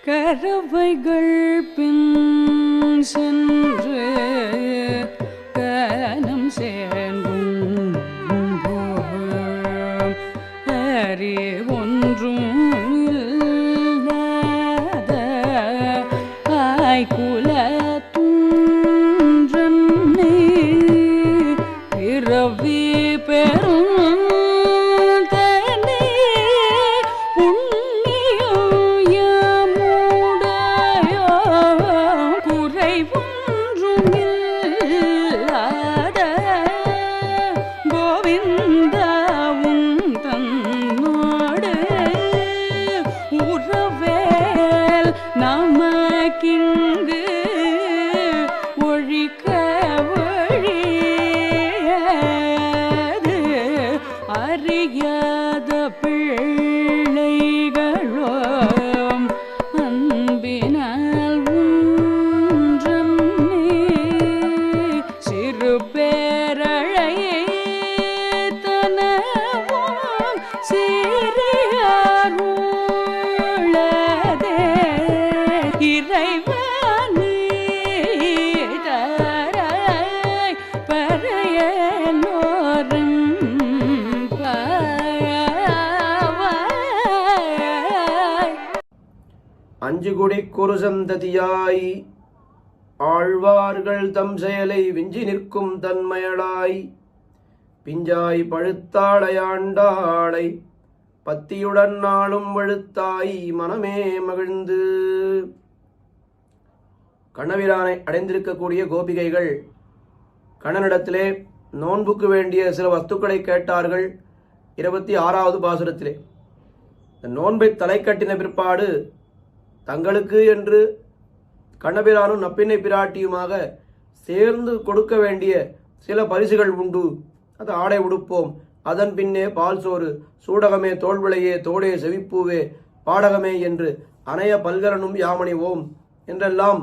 கரவைகள் பின் சென்று கனம் சேர்ந்தும் அறிவொன்றும் இல்லாத ஆய்குலத்துன்றன்னை பிறவி பெறும் நமக்கிங்கு ஒழிக்க வழியது அறியாத பிள்ளைகளோ அன்பினால் ஒன்றன்னை சிறு பேரழையை தனவும் சிறியாரும் இறைவனே தராய் பறையனோரும் அஞ்சுகுடிக் ஒரு சந்ததியாய் ஆழ்வார்கள் தம் செயலை விஞ்சி நிற்கும் தன்மையளாய் பிஞ்சாய் பழுத்தாளையாண்டாளை பத்தியுடன் நாளும் வழுத்தாய் மனமே மகிழ்ந்து. கண்ணபிரானை அடைந்திருக்கக்கூடிய கோபிகைகள் கண்ணனிடத்திலே நோன்புக்கு வேண்டிய சில வஸ்துக்களை கேட்டார்கள். 26வது பாசுரத்திலே இந்த நோன்பை தலை கட்டின பிற்பாடு தங்களுக்கு என்று கண்ணபிரானும் நப்பின்னை பிராட்டியுமாக சேர்ந்து கொடுக்க வேண்டிய சில பரிசுகள் உண்டு. அது ஆடை உடுப்போம், அதன் பின்னே பால் சோறு, சூடகமே தோல்விளையே தோடே செவிப்பூவே பாடகமே என்று அணைய பல்கரனும் யாமணிவோம் என்றெல்லாம்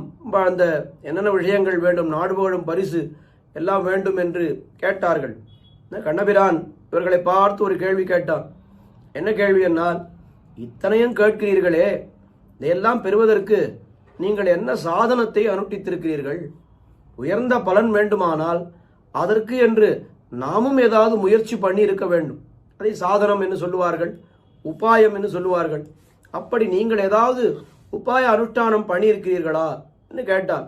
அந்த என்னென்ன விஷயங்கள் வேண்டும், நாடு புகழும் பரிசு எல்லாம் வேண்டும் என்று கேட்டார்கள். கண்ணபிரான் இவர்களை பார்த்து ஒரு கேள்வி கேட்டான். என்ன கேள்வி என்னால், இத்தனையும் கேட்கிறீர்களே, இதையெல்லாம் பெறுவதற்கு நீங்கள் என்ன சாதனத்தை அனுஷ்டித்திருக்கிறீர்கள்? உயர்ந்த பலன் வேண்டுமானால் அதற்கு என்று நாமும் ஏதாவது முயற்சி பண்ணி இருக்க வேண்டும். அதை சாதனம் என்று சொல்லுவார்கள், உபாயம் என்று சொல்லுவார்கள். அப்படி நீங்கள் ஏதாவது உபாய அனுஷ்டானம் பண்ணியிருக்கிறீர்களா என்று கேட்டான்.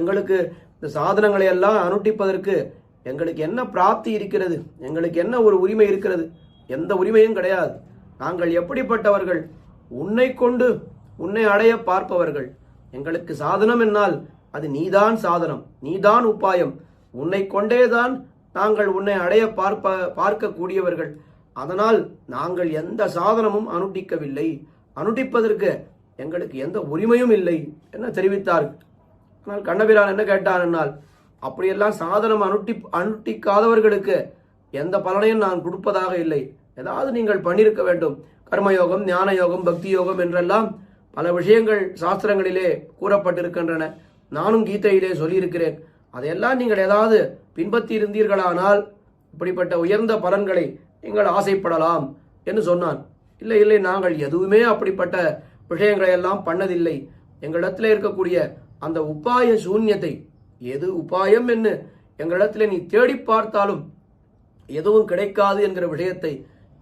எங்களுக்கு இந்த சாதனங்களை எல்லாம் அனுஷ்டிப்பதற்கு எங்களுக்கு என்ன பிராப்தி இருக்கிறது, எங்களுக்கு என்ன ஒரு உரிமை இருக்கிறது? எந்த உரிமையும் கிடையாது. நாங்கள் எப்படிப்பட்டவர்கள்? உன்னை கொண்டு உன்னை அடைய பார்ப்பவர்கள். எங்களுக்கு சாதனம் என்னால் அது நீதான் சாதனம், நீதான் உபாயம். உன்னை கொண்டேதான் நாங்கள் உன்னை அடைய பார்க்கக்கூடியவர்கள். அதனால் நாங்கள் எந்த சாதனமும் அனுஷ்டிக்கவில்லை, அனுஷ்டிப்பதற்கு எங்களுக்கு எந்த உரிமையும் இல்லை என தெரிவித்தார்கள். ஆனால் கண்ணபிரான் என்ன கேட்டான் என்னால், அப்படியெல்லாம் சாதனம் அனுஷ்டிக்காதவர்களுக்கு எந்த பலனையும் நான் கொடுப்பதாக இல்லை. ஏதாவது நீங்கள் பண்ணியிருக்க வேண்டும். கர்மயோகம், ஞான யோகம், பக்தி யோகம் என்றெல்லாம் பல விஷயங்கள் சாஸ்திரங்களிலே கூறப்பட்டிருக்கின்றன. நானும் கீதையிலே சொல்லியிருக்கிறேன். அதையெல்லாம் நீங்கள் ஏதாவது பின்பற்றி இருந்தீர்களானால் இப்படிப்பட்ட உயர்ந்த பலன்களை நீங்கள் ஆசைப்படலாம் என்று சொன்னான். இல்லை இல்லை, நாங்கள் எதுவுமே அப்படிப்பட்ட விஷயங்களை எல்லாம் பண்ணதில்லை. எங்களிடத்தில் இருக்கக்கூடிய அந்த உபாய சூன்யத்தை, எது உபாயம் என்று எங்களிடத்தில் நீ தேடி பார்த்தாலும் எதுவும் கிடைக்காது என்கிற விஷயத்தை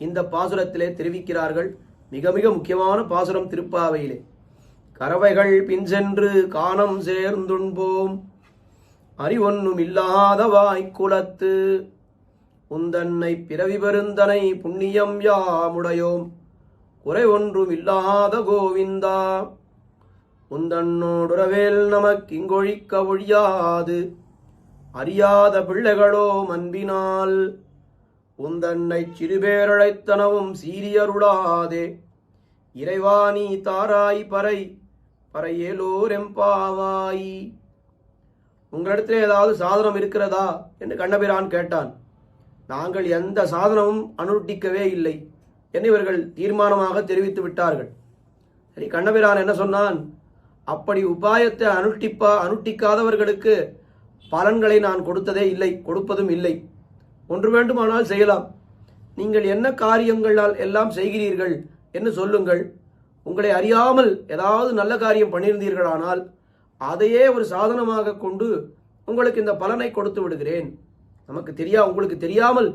இந்த பாசுரத்திலே தெரிவிக்கிறார்கள். மிக மிக முக்கியமான பாசுரம் திருப்பாவையிலே. கறவைகள் பின் சென்று காணம் சேர்ந்துண்போம், அறிவொன்னும் இல்லாத வாய்க்குலத்து உந்தன்னை பிறவி பெருந்தனை புண்ணியம் யாமுடையோம், குறை ஒன்றும் இல்லாத கோவிந்தா உந்தன்னோடுறவேல் நமக்கு இங்கொழிக்க ஒழியாது, அறியாத பிள்ளைகளோ அன்பினால் உந்தன்னை சிறுபேரழைத்தனவும் சீரியருளாதே, இறைவாணி தாராய் பறை பறையேலோரெம்பாவாய். உங்களிடத்தில் ஏதாவது சாதனம் இருக்கிறதா என்று கண்ணபிரான் கேட்டான். நாங்கள் எந்த சாதனமும் அனுஷ்டிக்கவே இல்லை என்று இவர்கள் தீர்மானமாக தெரிவித்து விட்டார்கள். சரி, கண்ணபிரான் என்ன சொன்னான்? அப்படி உபாயத்தை அனுஷ்டிக்காதவர்களுக்கு பலன்களை நான் கொடுத்ததே இல்லை, கொடுப்பதும் இல்லை. ஒன்று வேண்டுமானால் செய்யலாம். நீங்கள் என்ன காரியங்களால் எல்லாம் செய்கிறீர்கள் என்று சொல்லுங்கள். உங்களை அறியாமல் ஏதாவது நல்ல காரியம் பண்ணியிருந்தீர்களானால் அதையே ஒரு சாதனமாக கொண்டு உங்களுக்கு இந்த பலனை கொடுத்து விடுகிறேன். உங்களுக்கு தெரியாமல்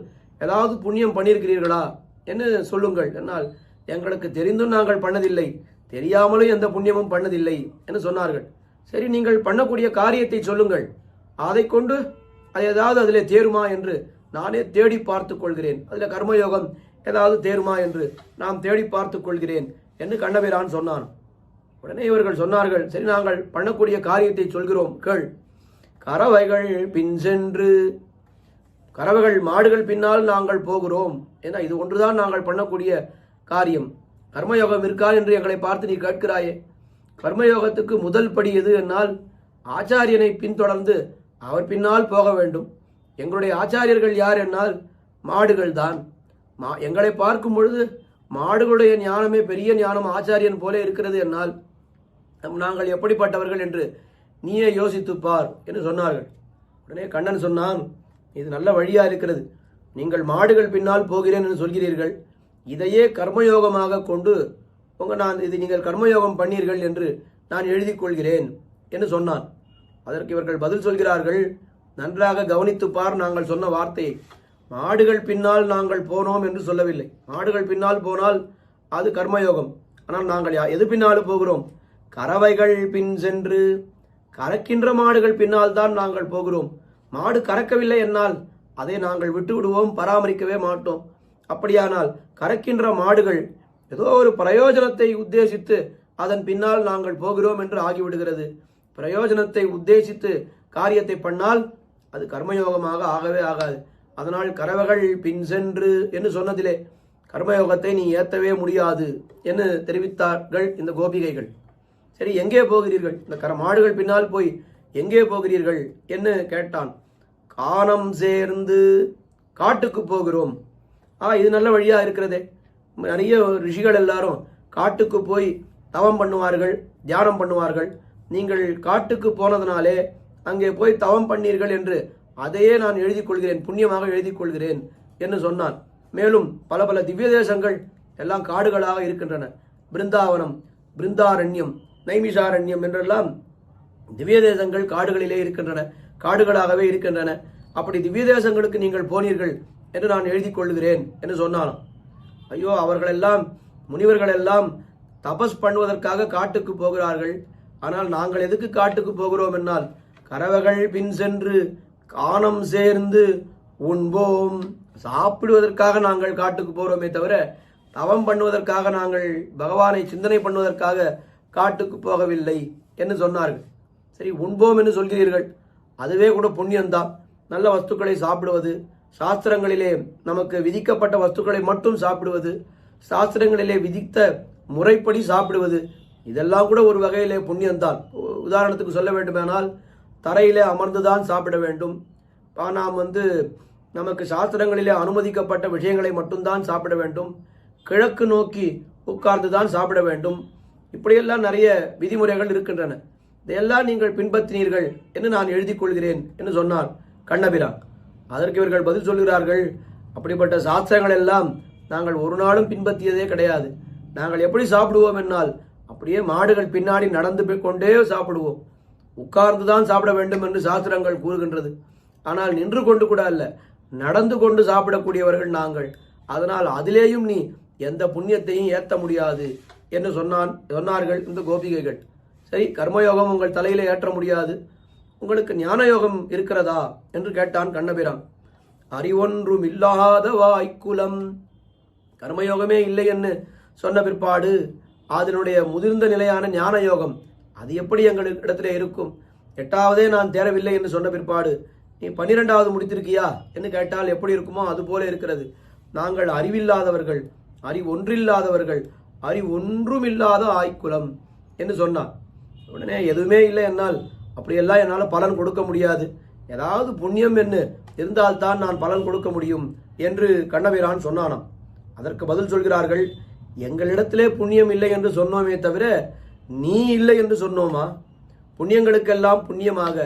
ஏதாவது புண்ணியம் பண்ணியிருக்கிறீர்களா என்று சொல்லுங்கள். என்னால் எங்களுக்கு தெரிந்தும் நாங்கள் பண்ணதில்லை, தெரியாமலும் எந்த புண்ணியமும் பண்ணதில்லை என்று சொன்னார்கள். சரி, நீங்கள் பண்ணக்கூடிய காரியத்தை சொல்லுங்கள், அதை கொண்டு அது ஏதாவது அதில் தேருமா என்று நானே தேடி பார்த்து கொள்கிறேன். அதில் கர்மயோகம் ஏதாவது தேருமா என்று நாம் தேடி பார்த்து கொள்கிறேன் என்று கண்ணபிரான் சொன்னான். உடனே இவர்கள் சொன்னார்கள், சரி, நாங்கள் பண்ணக்கூடிய காரியத்தை சொல்கிறோம் கேள். கறவைகள் பின் சென்று, கறவைகள் மாடுகள் பின்னால் நாங்கள் போகிறோம். ஏன்னா இது ஒன்றுதான் நாங்கள் பண்ணக்கூடிய காரியம். கர்மயோகம் இருக்கா என்று எங்களை பார்த்து நீ கேட்கிறாயே. கர்மயோகத்துக்கு முதல் படி எது என்னால் ஆச்சாரியனை பின்தொடர்ந்து அவர் பின்னால் போக வேண்டும். எங்களுடைய ஆச்சாரியர்கள் யார் என்னால் மாடுகள் தான். எங்களை பார்க்கும் பொழுது மாடுகளுடைய ஞானமே பெரிய ஞானம் ஆச்சாரியன் போல இருக்கிறது என்னால் நாங்கள் எப்படிப்பட்டவர்கள் என்று நீயே யோசித்துப்பார் என்று சொன்னார்கள். உடனே கண்ணன் சொன்னான், இது நல்ல வழியா இருக்கிறது. நீங்கள் மாடுகள் பின்னால் போகிறேன் என்று சொல்கிறீர்கள், இதையே கர்மயோகமாக கொண்டு நீங்கள் கர்மயோகம் பண்ணீர்கள் என்று நான் எழுதி கொள்கிறேன் என்று சொன்னான். அதற்கு இவர்கள் பதில் சொல்கிறார்கள், நன்றாக கவனித்துப்பார் நாங்கள் சொன்ன வார்த்தையை. மாடுகள் பின்னால் நாங்கள் போனோம் என்று சொல்லவில்லை. மாடுகள் பின்னால் போனால் அது கர்மயோகம். ஆனால் நாங்கள் எது பின்னாலும் போகிறோம்? கறவைகள் பின் சென்று, கறக்கின்ற மாடுகள் பின்னால் தான் நாங்கள் போகிறோம். மாடு கறக்கவில்லை என்னால் அதை நாங்கள் விட்டு விடுவோம், பராமரிக்கவே மாட்டோம். அப்படியானால் கறக்கின்ற மாடுகள் ஏதோ ஒரு பிரயோஜனத்தை உத்தேசித்து அதன் பின்னால் நாங்கள் போகிறோம் என்று ஆகிவிடுகிறது. பிரயோஜனத்தை உத்தேசித்து காரியத்தை பண்ணால் அது கர்மயோகமாக ஆகவே ஆகாது. அதனால் கறவைகள் பின் சென்று என்று சொன்னதிலே கர்மயோகத்தை நீ ஏற்றவே முடியாது என்று தெரிவித்தார்கள் இந்த கோபிகைகள். சரி, எங்கே போகிறீர்கள்? இந்த மாடுகள் பின்னால் போய் எங்கே போகிறீர்கள் என்று கேட்டான். கானம் சேர்ந்து, காட்டுக்கு போகிறோம். இது நல்ல வழியா இருக்கிறதே. நிறைய ரிஷிகள் எல்லாரும் காட்டுக்கு போய் தவம் பண்ணுவார்கள், தியானம் பண்ணுவார்கள். நீங்கள் காட்டுக்கு போனதுனாலே அங்கே போய் தவம் பண்ணீர்கள் என்று அதையே நான் எழுதி கொள்கிறேன், புண்ணியமாக எழுதி கொள்கிறேன் என்று சொன்னான். மேலும் பல பல திவ்ய தேசங்கள் எல்லாம் காடுகளாக இருக்கின்றன. பிருந்தாவனம், பிருந்தாரண்யம், நைமிஷாரண்யம் என்றெல்லாம் திவ்ய தேசங்கள் காடுகளிலே இருக்கின்றன, காடுகளாகவே இருக்கின்றன. அப்படி திவ்ய தேசங்களுக்கு நீங்கள் போனீர்கள் என்று நான் எழுதி கொள்கிறேன் என்று சொன்னாலும், ஐயோ, அவர்களெல்லாம் முனிவர்கள் எல்லாம் தபஸ் பண்ணுவதற்காக காட்டுக்கு போகிறார்கள். ஆனால் நாங்கள் எதுக்கு காட்டுக்கு போகிறோம் என்னால் கறவைகள் பின் சென்று கானம் சேர்ந்து உண்போம், சாப்பிடுவதற்காக நாங்கள் காட்டுக்கு போகிறோமே தவிர தவம் பண்ணுவதற்காக, நாங்கள் பகவானை சிந்தனை பண்ணுவதற்காக காட்டுக்கு போகவில்லை என்று சொன்னார்கள். சரி, உண்போம் என்று சொல்கிறீர்கள், அதுவே கூட புண்ணியம்தான். நல்ல வஸ்துக்களை சாப்பிடுவது, சாஸ்திரங்களிலே நமக்கு விதிக்கப்பட்ட வஸ்துக்களை மட்டும் சாப்பிடுவது, சாஸ்திரங்களிலே விதித்த முறைப்படி சாப்பிடுவது, இதெல்லாம் கூட ஒரு வகையிலே புண்ணியம்தான். உதாரணத்துக்கு சொல்ல வேண்டுமானால் தரையிலே அமர்ந்துதான் சாப்பிட வேண்டும். நாம் நமக்கு சாஸ்திரங்களிலே அனுமதிக்கப்பட்ட விஷயங்களை மட்டும்தான் சாப்பிட வேண்டும். கிழக்கு நோக்கி உட்கார்ந்து தான் சாப்பிட வேண்டும். இப்படியெல்லாம் நிறைய விதிமுறைகள் இருக்கின்றன. இதையெல்லாம் நீங்கள் பின்பற்றினீர்கள் என்று நான் எழுதி கொள்கிறேன் என்று சொன்னார் கண்ணபிரான். அதற்கு இவர்கள் பதில் சொல்கிறார்கள், அப்படிப்பட்ட சாஸ்திரங்கள் எல்லாம் நாங்கள் ஒரு நாளும் பின்பற்றியதே கிடையாது. நாங்கள் எப்படி சாப்பிடுவோம் என்னால் அப்படியே மாடுகள் பின்னாடி நடந்து கொண்டே சாப்பிடுவோம். உட்கார்ந்துதான் சாப்பிட வேண்டும் என்று சாஸ்திரங்கள் கூறுகின்றது. ஆனால் நின்று கொண்டு கூட அல்ல, நடந்து கொண்டு சாப்பிடக்கூடியவர்கள் நாங்கள். அதனால் அதிலேயும் நீ எந்த புண்ணியத்தையும் ஏற்ற முடியாது என்று சொன்னார்கள் இந்த கோபிகைகள். சரி, கர்மயோகம் உங்கள் தலையில ஏற்ற முடியாது, உங்களுக்கு ஞான யோகம் இருக்கிறதா என்று கேட்டான் கண்ணபிரான். அறிவொன்றும் இல்லாத வாய்க்குலம், கர்மயோகமே இல்லை என்று சொன்ன பிற்பாடு அதனுடைய முதிர்ந்த நிலையான ஞான யோகம் அது எப்படி எங்களுக்கு இடத்துல இருக்கும்? 8வதே நான் தேரவில்லை என்று சொன்ன பிற்பாடு நீ 12வது முடித்திருக்கியா என்று கேட்டால் எப்படி இருக்குமோ அது போல இருக்கிறது. நாங்கள் அறிவில்லாதவர்கள், அறிவொன்றில்லாதவர்கள், அறிவொன்றும் இல்லாத ஆய்க்குலம் என்று சொன்னான். உடனே எதுவுமே இல்லை என்னால் அப்படியெல்லாம் என்னால் பலன் கொடுக்க முடியாது, ஏதாவது புண்ணியம் என்று இருந்தால்தான் நான் பலன் கொடுக்க முடியும் என்று கண்ணபிரான் சொன்னானாம். அதற்கு பதில் சொல்கிறார்கள், எங்களிடத்திலே புண்ணியம் இல்லை என்று சொன்னோமே தவிர நீ இல்லை என்று சொன்னோமா? புண்ணியங்களுக்கெல்லாம் புண்ணியமாக,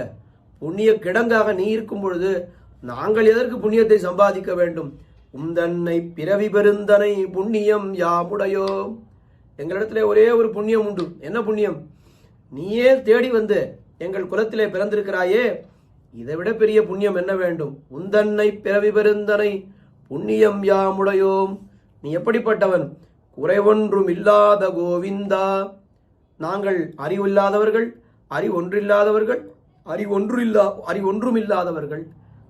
புண்ணிய கிடங்காக நீ இருக்கும் பொழுது நாங்கள் எதற்கு புண்ணியத்தை சம்பாதிக்க வேண்டும்? உந்தன்னை பிறவி பெருந்தனை புண்ணியம் யாமுடையோ, எங்களிடத்திலே ஒரே ஒரு புண்ணியம் உண்டு. என்ன புண்ணியம்? நீயே தேடி வந்து எங்கள் குலத்திலே பிறந்திருக்கிறாயே, இதை விட பெரிய புண்ணியம் என்ன வேண்டும்? உந்தன்னை பிறவி பெருந்தனை புண்ணியம் யாமுடையோம். நீ எப்படிப்பட்டவன்? குறைவொன்றும் இல்லாத கோவிந்தா. நாங்கள் அறிவில்லாதவர்கள், அறிவொன்றில்லாதவர்கள், அறிவொன்றும் இல்லாதவர்கள்.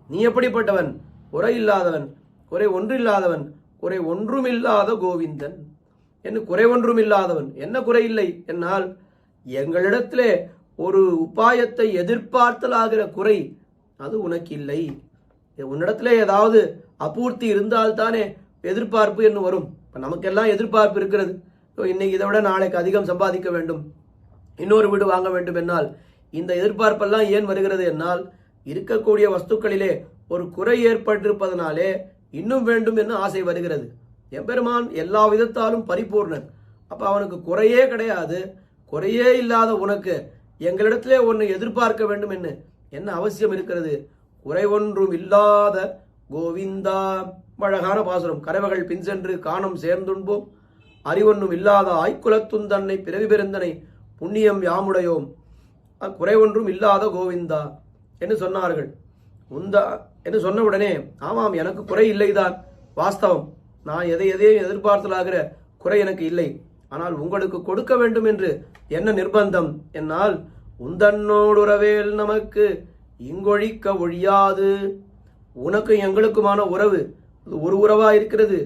நீ எப்படிப்பட்டவன்? குறை இல்லாதவன், குறை ஒன்றில்லாதவன், குறை ஒன்றுமில்லாத கோவிந்தன். என்ன குறை ஒன்றும் இல்லாதவன்? என்ன குறை இல்லை என்னால் எங்களிடத்திலே ஒரு உபாயத்தை எதிர்பார்த்தலாகிற குறை அது உனக்கு இல்லை. உன்னிடத்திலே ஏதாவது அபூர்த்தி இருந்தால்தானே எதிர்பார்ப்பு என்று வரும். இப்போ நமக்கெல்லாம் எதிர்பார்ப்பு இருக்கிறது. இன்னைக்கு இதை விட நாளைக்கு அதிகம் சம்பாதிக்க வேண்டும், இன்னொரு வீடு வாங்க வேண்டும் என்னால் இந்த எதிர்பார்ப்பெல்லாம் ஏன் வருகிறது என்னால் இருக்கக்கூடிய வஸ்துக்களிலே ஒரு குறை ஏற்பட்டிருப்பதனாலே இன்னும் வேண்டும் என்று ஆசை வருகிறது. எம்பெருமான் எல்லா விதத்தாலும் பரிபூர்ணன். அப்ப அவனுக்கு குறையே கிடையாது. குறையே இல்லாத உனக்கு எங்களிடத்திலே ஒன்று எதிர்பார்க்க வேண்டும் என்ன அவசியம் இருக்கிறது? குறை ஒன்றும் இல்லாத கோவிந்தா. அழகான பாசுரம். கரவகள் பின் சென்று காணம் சேர்ந்துண்போம், அறிவொன்றும் இல்லாத ஆய்குலத்துந்தன்னை பிறவி பெருந்தனை புண்ணியம் யாமுடையோம். குறை ஒன்றும் இல்லாத கோவிந்தா என்று சொன்னார்கள். என்று சொன்ன உடனே ஆமாம், எனக்கு குறை இல்லைதான், வாஸ்தவம். நான் எதையும் எதிர்பார்த்தலாகிற குறை எனக்கு இல்லை. ஆனால் உங்களுக்கு கொடுக்க வேண்டும் என்று என்ன நிர்பந்தம் என்னால் உந்தன்னோடுறவேல் நமக்கு இங்கொழிக்க ஒழியாது. உனக்கு எங்களுக்குமான உறவு ஒரு உறவா இருக்கிறது,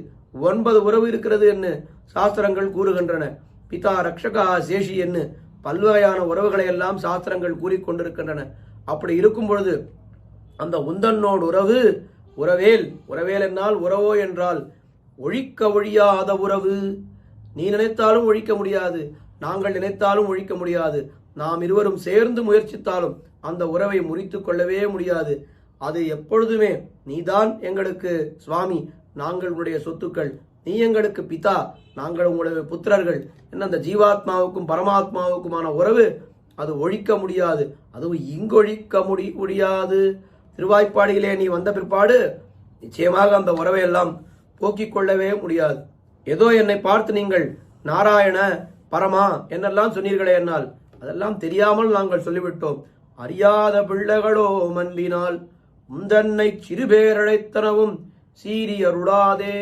9 உறவு இருக்கிறது என்று சாஸ்திரங்கள் கூறுகின்றன. பிதா ரக்ஷகா சேஷி என்று பல்வகையான உறவுகளை எல்லாம் சாஸ்திரங்கள் கூறிக்கொண்டிருக்கின்றன. அப்படி இருக்கும் பொழுது அந்த உந்தன்னோடு உறவு உறவேல் என்னால் உறவோ என்றால் ஒழிக்க ஒழியாத உறவு. நீ நினைத்தாலும் ஒழிக்க முடியாது, நாங்கள் நினைத்தாலும் ஒழிக்க முடியாது. நாம் இருவரும் சேர்ந்து முயற்சித்தாலும் அந்த உறவை முறித்து கொள்ளவே முடியாது. அது எப்பொழுதுமே நீதான் எங்களுக்கு சுவாமி, நாங்கள் உங்களுடைய சொத்துக்கள், நீ எங்களுக்கு பிதா, நாங்கள் உங்களுடைய புத்திரர்கள் என்ன அந்த ஜீவாத்மாவுக்கும் பரமாத்மாவுக்குமான உறவு அது ஒழிக்க முடியாது. அதுவும் இங்கொழிக்க முடியாது. திருவாய்ப்பாடியிலே நீ வந்த பிற்பாடு நிச்சயமாக அந்த உறவை எல்லாம் போக்கிக் கொள்ளவே முடியாது. ஏதோ என்னை பார்த்து நீங்கள் நாராயண பரமா என்னெல்லாம் சொன்னீர்களே என்னால் அதெல்லாம் தெரியாமல் நாங்கள் சொல்லிவிட்டோம். அறியாத பிள்ளைகளோ மன்பினால் உந்தன்னை சிறுபேரழைத்தனவும் சீரி அருளாதே.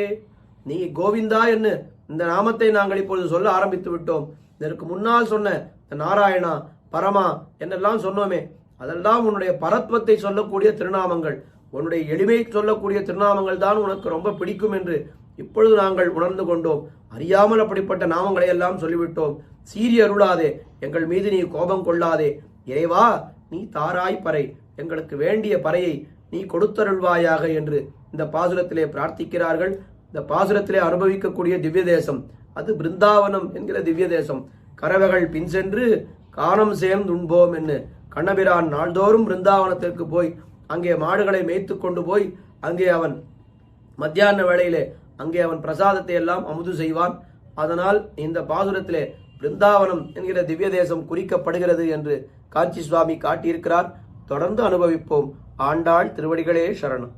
நீ கோவிந்தா என்று இந்த நாமத்தை நாங்கள் இப்பொழுது சொல்ல ஆரம்பித்து விட்டோம். இதற்கு முன்னால் சொன்ன நாராயணா பரமா என்னெல்லாம் சொன்னோமே அதெல்லாம் உன்னுடைய பரத்வத்தை சொல்லக்கூடிய திருநாமங்கள், உன்னுடைய எளிமை சொல்லக்கூடிய திருநாமங்கள் தான் உனக்கு ரொம்ப பிடிக்கும் என்று இப்பொழுது நாங்கள் உணர்ந்து கொண்டோம். அறியாமல் அப்படிப்பட்ட நாமங்களை எல்லாம் சொல்லிவிட்டோம். சீரி அருளாதே, எங்கள் மீது நீ கோபம் கொள்ளாதே. இறைவா, நீ தாராய் பறை, எங்களுக்கு வேண்டிய பறையை நீ கொடுத்தருள்வாயாக என்று இந்த பாசுரத்திலே பிரார்த்திக்கிறார்கள். இந்த பாசுரத்திலே அனுபவிக்கக்கூடிய திவ்ய தேசம் அது பிருந்தாவனம் என்கிற திவ்ய தேசம். கரவைகள் பின் சென்று காணம் சேர்ந்து உண்போம் என்று கண்ணபிரான் நாள்தோறும் பிருந்தாவனத்திற்கு போய் அங்கே மாடுகளை மேய்த்து கொண்டு போய் அங்கே அவன் மத்தியான வேளையிலே அங்கே அவன் பிரசாதத்தை எல்லாம் அமுது செய்வான். அதனால் இந்த பாசுரத்திலே பிருந்தாவனம் என்கிற திவ்ய தேசம் குறிக்கப்படுகிறது என்று காஞ்சி சுவாமி காட்டியிருக்கிறார். தொடர்ந்து அனுபவிப்போம். ஆண்டாள் திருவடிகளே சரணம்.